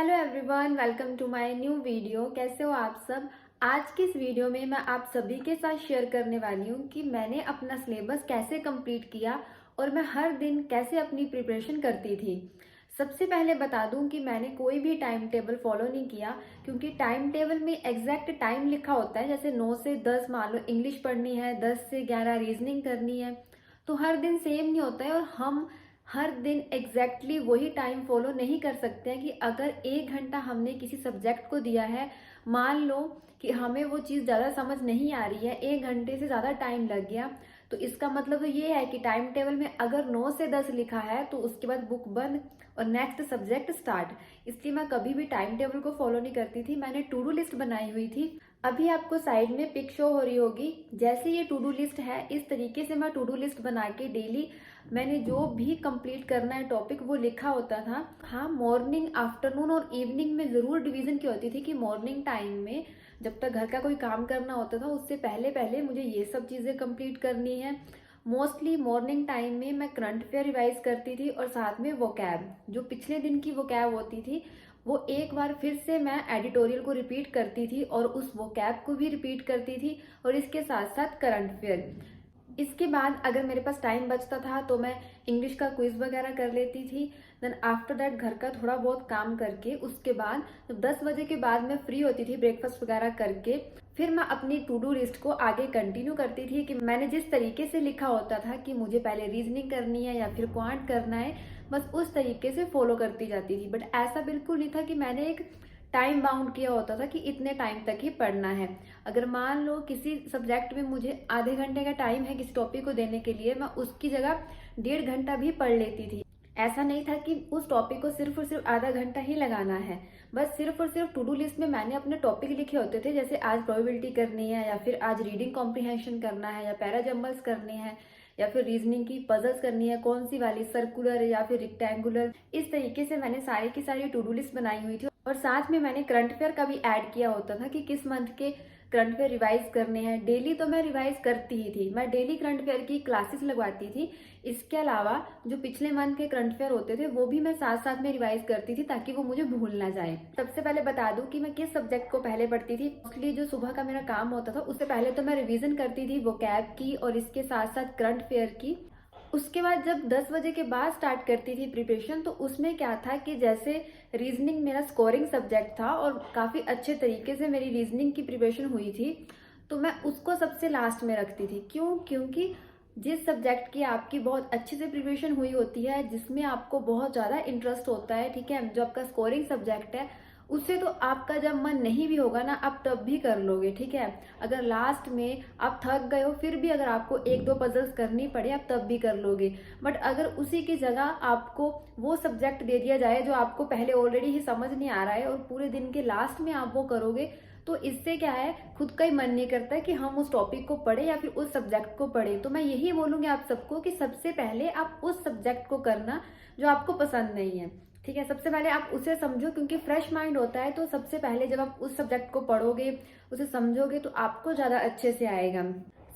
Hello everyone, welcome to my new video. कैसे हो आप सब। आज की इस वीडियो में मैं आप सभी के साथ शेयर करने वाली हूँ कि मैंने अपना सिलेबस कैसे कंप्लीट किया और मैं हर दिन कैसे अपनी प्रिपरेशन करती थी। सबसे पहले बता दूं कि मैंने कोई भी टाइम टेबल फॉलो नहीं किया, क्योंकि टाइम टेबल में एग्जैक्ट टाइम लिखा होता है। जैसे 9 से 10 मान लो इंग्लिश पढ़नी है, 10 से 11 रीजनिंग करनी है, तो हर दिन सेम नहीं होता है और हम हर दिन एग्जैक्टली वही टाइम फॉलो नहीं कर सकते हैं। कि अगर 1 घंटा हमने किसी सब्जेक्ट को दिया है, मान लो कि हमें वो चीज़ ज़्यादा समझ नहीं आ रही है, 1 घंटे से ज़्यादा टाइम लग गया, तो इसका मतलब तो ये है कि टाइम टेबल में अगर 9 से 10 लिखा है तो उसके बाद बुक बंद और नेक्स्ट सब्जेक्ट स्टार्ट। इसलिए मैं कभी भी टाइम टेबल को फॉलो नहीं करती थी। मैंने टू डू लिस्ट बनाई हुई थी। अभी आपको साइड में पिक शो हो रही होगी। जैसे ये टू डू लिस्ट है, इस तरीके से मैं टू डू लिस्ट बना के डेली मैंने जो भी कंप्लीट करना है टॉपिक वो लिखा होता था। हाँ, मॉर्निंग, आफ्टरनून और इवनिंग में जरूर डिवीजन की होती थी कि मॉर्निंग टाइम में जब तक घर का कोई काम करना होता था उससे पहले पहले मुझे ये सब चीजें कंप्लीट करनी है। मोस्टली मॉर्निंग टाइम में मैं करंट अफेयर रिवाइज करती थी और साथ में वोकैब, जो पिछले दिन की वोकैब होती थी वो एक बार फिर से मैं एडिटोरियल को रिपीट करती थी और उस वोकैब को भी रिपीट करती थी और इसके साथ साथ करंट अफेयर। इसके बाद अगर मेरे पास टाइम बचता था तो मैं इंग्लिश का क्विज वगैरह कर लेती थी। देन आफ्टर दैट घर का थोड़ा बहुत काम करके उसके बाद जब 10 बजे के बाद मैं फ्री होती थी ब्रेकफास्ट वगैरह करके, फिर मैं अपनी टू डू लिस्ट को आगे कंटिन्यू करती थी कि मैंने जिस तरीके से लिखा होता था कि मुझे पहले रीजनिंग करनी है या फिर क्वांट करना है, बस उस तरीके से फॉलो करती जाती थी। बट ऐसा बिल्कुल नहीं था कि मैंने एक टाइम बाउंड किया होता था कि इतने टाइम तक ही पढ़ना है। अगर मान लो किसी सब्जेक्ट में मुझे आधे घंटे का टाइम है किसी टॉपिक को देने के लिए, मैं उसकी जगह 1.5 घंटा भी पढ़ लेती थी। ऐसा नहीं था कि उस टॉपिक को सिर्फ और सिर्फ आधा घंटा ही लगाना है। बस सिर्फ और सिर्फ टू डू लिस्ट में मैंने अपने टॉपिक लिखे होते थे, जैसे आज प्रोबेबिलिटी करनी है या फिर आज रीडिंग कॉम्प्रिहेंशन करना है या पैराजम्बल्स करने हैं या फिर रीजनिंग की पजल्स करनी है, कौन सी वाली, सर्कुलर या फिर रेक्टेंगुलर। इस तरीके से मैंने सारी की सारी टू डू लिस्ट बनाई हुई थी और साथ में मैंने करंट अफेयर का भी ऐड किया होता था कि किस मंथ के करंट अफेयर रिवाइज करने हैं। डेली तो मैं रिवाइज करती ही थी, मैं डेली करंट अफेयर की क्लासेस लगवाती थी। इसके अलावा जो पिछले मंथ के करंट अफेयर होते थे वो भी मैं साथ साथ में रिवाइज करती थी ताकि वो मुझे भूल ना जाए। सबसे पहले बता दूं कि मैं किस सब्जेक्ट को पहले पढ़ती थी। मोस्टली जो सुबह का मेरा काम होता था उससे पहले तो मैं रिवीजन करती थी वोकैब की और इसके साथ साथ करंट अफेयर की। उसके बाद जब 10 बजे के बाद स्टार्ट करती थी प्रिपरेशन, तो उसमें क्या था कि जैसे रीजनिंग मेरा स्कोरिंग सब्जेक्ट था और काफ़ी अच्छे तरीके से मेरी रीजनिंग की प्रिपरेशन हुई थी, तो मैं उसको सबसे लास्ट में रखती थी। क्यों? क्योंकि जिस सब्जेक्ट की आपकी बहुत अच्छे से प्रिपरेशन हुई होती है, जिसमें आपको बहुत ज़्यादा इंटरेस्ट होता है, ठीक है, जो आपका स्कोरिंग सब्जेक्ट है, उससे तो आपका जब मन नहीं भी होगा ना, आप तब भी कर लोगे, ठीक है। अगर लास्ट में आप थक गए हो फिर भी अगर आपको 1-2 पजल्स करनी पड़े आप तब भी कर लोगे। बट अगर उसी की जगह आपको वो सब्जेक्ट दे दिया जाए जो आपको पहले ऑलरेडी ही समझ नहीं आ रहा है और पूरे दिन के लास्ट में आप वो करोगे, तो इससे क्या है, खुद का ही मन नहीं करता है कि हम उस टॉपिक को पढ़े या फिर उस सब्जेक्ट को पढ़े। तो मैं यही बोलूंगी आप सबको कि सबसे पहले आप उस सब्जेक्ट को करना जो आपको पसंद नहीं है, ठीक है। सबसे पहले आप उसे समझो, क्योंकि फ्रेश माइंड होता है, तो सबसे पहले जब आप उस सब्जेक्ट को पढ़ोगे, उसे समझोगे, तो आपको ज्यादा अच्छे से आएगा।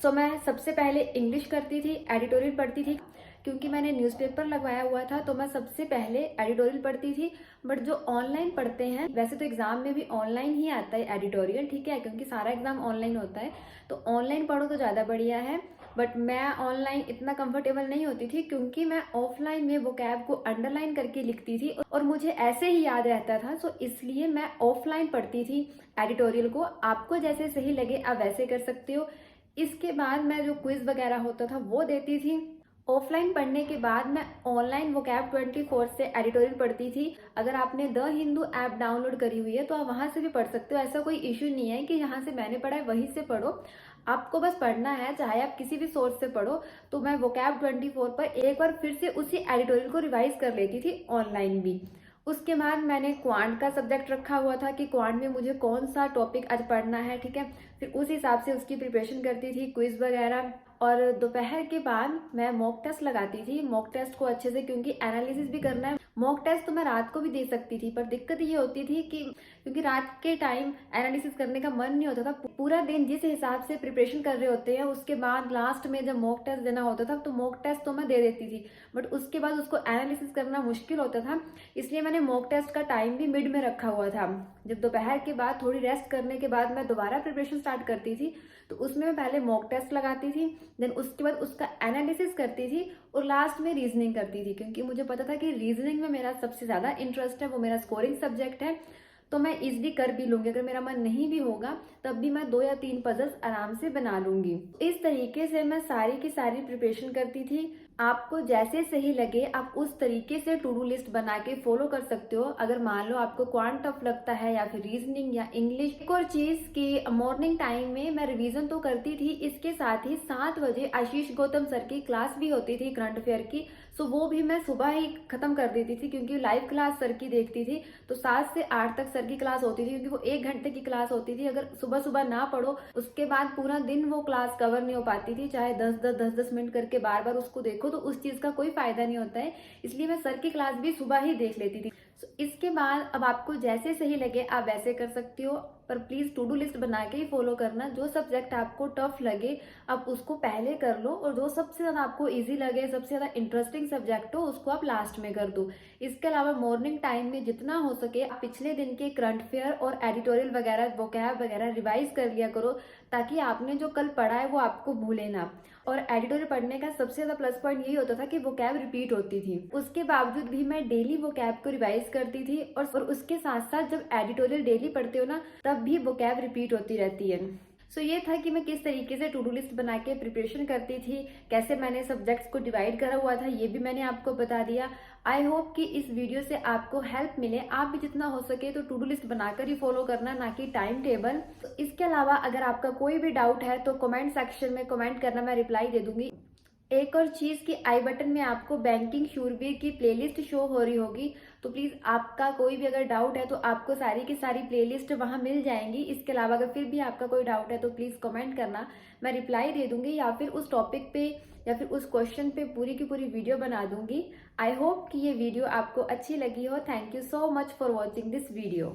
सो मैं सबसे पहले इंग्लिश करती थी, एडिटोरियल पढ़ती थी। क्योंकि मैंने न्यूज़पेपर लगवाया हुआ था तो मैं सबसे पहले एडिटोरियल पढ़ती थी। बट जो ऑनलाइन पढ़ते हैं, वैसे तो एग्जाम में भी ऑनलाइन ही आता है एडिटोरियल, ठीक है, क्योंकि सारा एग्जाम ऑनलाइन होता है, तो ऑनलाइन पढ़ो तो ज़्यादा बढ़िया है। बट मैं ऑनलाइन इतना कंफर्टेबल नहीं होती थी, क्योंकि मैं ऑफलाइन में वोकैब को अंडरलाइन करके लिखती थी और मुझे ऐसे ही याद रहता था। सो इसलिए मैं ऑफलाइन पढ़ती थी एडिटोरियल को। आपको जैसे सही लगे आप वैसे कर सकते हो। इसके बाद मैं जो क्विज वगैरह होता था वो देती थी। ऑफलाइन पढ़ने के बाद मैं ऑनलाइन वोकैब 24 से एडिटोरियल पढ़ती थी। अगर आपने द हिंदू ऐप डाउनलोड करी हुई है तो आप वहां से भी पढ़ सकते हो। ऐसा कोई इश्यू नहीं है कि यहाँ से मैंने पढ़ा है वहीं से पढ़ो, आपको बस पढ़ना है, चाहे आप किसी भी सोर्स से पढ़ो। तो मैं वोकैब 24 पर एक बार फिर से उसी एडिटोरियल को रिवाइज कर लेती थी ऑनलाइन भी। उसके बाद मैंने क्वांट का सब्जेक्ट रखा हुआ था कि क्वांट में मुझे कौन सा टॉपिक आज पढ़ना है, ठीक है। फिर उस हिसाब से उसकी प्रिपरेशन करती थी, क्विज वगैरह। और दोपहर के बाद मैं मॉक टेस्ट लगाती थी, मॉक टेस्ट को अच्छे से, क्योंकि एनालिसिस भी करना है, मॉक टेस्ट तो मैं रात को भी दे सकती थी, पर दिक्कत ये होती थी कि क्योंकि रात के टाइम एनालिसिस करने का मन नहीं होता था। पूरा दिन जिस हिसाब से प्रिपरेशन कर रहे होते हैं, उसके बाद लास्ट में जब मॉक टेस्ट देना होता था तो मॉक टेस्ट तो मैं दे देती थी, बट उसके बाद उसको एनालिसिस करना मुश्किल होता था। इसलिए मैंने मॉक टेस्ट का टाइम भी मिड में रखा हुआ था। जब दोपहर के बाद थोड़ी रेस्ट करने के बाद मैं दोबारा प्रिपरेशन स्टार्ट करती थी, तो उसमें मैं पहले मॉक टेस्ट लगाती थी, देन उसके बाद उसका एनालिसिस करती थी और लास्ट में रीजनिंग करती थी, क्योंकि मुझे पता था कि रीजनिंग में मेरा सबसे ज़्यादा इंटरेस्ट है, वो मेरा स्कोरिंग सब्जेक्ट है, तो मैं इजीली कर भी लूंगी। अगर मेरा मन नहीं भी होगा तब भी मैं 2 या 3 पजल्स आराम से बना लूंगी। इस तरीके से मैं सारी की सारी प्रिपरेशन करती थी। आपको जैसे सही लगे आप उस तरीके से टू डू लिस्ट बना के फॉलो कर सकते हो। अगर मान लो आपको क्वांट टफ लगता है या फिर रीजनिंग या इंग्लिश। एक और चीज कि मॉर्निंग टाइम में मैं रिवीजन तो करती थी, इसके साथ ही 7 बजे आशीष गौतम सर की क्लास भी होती थी करंट अफेयर की, सो वो भी मैं सुबह ही खत्म कर देती थी, क्योंकि लाइव क्लास सर की देखती थी। तो 7 से 8 तक सर की क्लास होती थी, क्योंकि वो 1 घंटे की क्लास होती थी। अगर सुबह सुबह ना पढ़ो उसके बाद पूरा दिन वो क्लास कवर नहीं हो पाती थी, चाहे 10-10 मिनट करके बार बार उसको देखो तो उस चीज का कोई फायदा नहीं होता है। इसलिए मैं सर की क्लास भी सुबह ही देख लेती थी। इसके बाद अब आपको जैसे सही लगे आप वैसे कर सकती हो, पर प्लीज टू डू लिस्ट बना के ही फॉलो करना। जो सब्जेक्ट आपको टफ लगे आप उसको पहले कर लो, और जो सबसे ज्यादा आपको इजी लगे, सबसे ज्यादा इंटरेस्टिंग सब्जेक्ट हो, उसको आप लास्ट में कर दो। इसके अलावा मॉर्निंग टाइम में जितना हो सके आप पिछले दिन के करंट अफेयर और एडिटोरियल वगैरह, वोकैब वगैरह रिवाइज कर लिया करो, ताकि आपने जो कल पढ़ा है वो आपको भूले ना। और एडिटोरियल पढ़ने का सबसे ज्यादा प्लस पॉइंट यही होता था कि वोकैब रिपीट होती थी। उसके बावजूद भी मैं डेली वोकैब को रिवाइज करती थी, और उसके साथ साथ जब एडिटोरियल डेली पढ़ते हो ना तब भी वोकैब रिपीट होती रहती है। सो ये था कि मैं किस तरीके से टू डू लिस्ट बना के प्रिपरेशन करती थी, कैसे मैंने सब्जेक्ट्स को डिवाइड करा हुआ था, ये भी मैंने आपको बता दिया। आई होप कि इस वीडियो से आपको हेल्प मिले। आप भी जितना हो सके तो टू डू लिस्ट बनाकर ही फॉलो करना, ना कि टाइम टेबल। तो इसके अलावा अगर आपका कोई भी डाउट है तो कमेंट सेक्शन में कमेंट करना, मैं रिप्लाई दे दूंगी। एक और चीज की आई बटन में आपको बैंकिंग शूरवीर की प्लेलिस्ट शो हो रही होगी, तो प्लीज आपका कोई भी अगर डाउट है तो आपको सारी की सारी प्लेलिस्ट वहां मिल जाएंगी। इसके अलावा अगर फिर भी आपका कोई डाउट है तो प्लीज कमेंट करना, मैं रिप्लाई दे दूंगी, या फिर उस टॉपिक पे या फिर उस क्वेश्चन पे पूरी की पूरी वीडियो बना दूंगी। आई होप कि ये वीडियो आपको अच्छी लगी हो। Thank you so much for watching this video.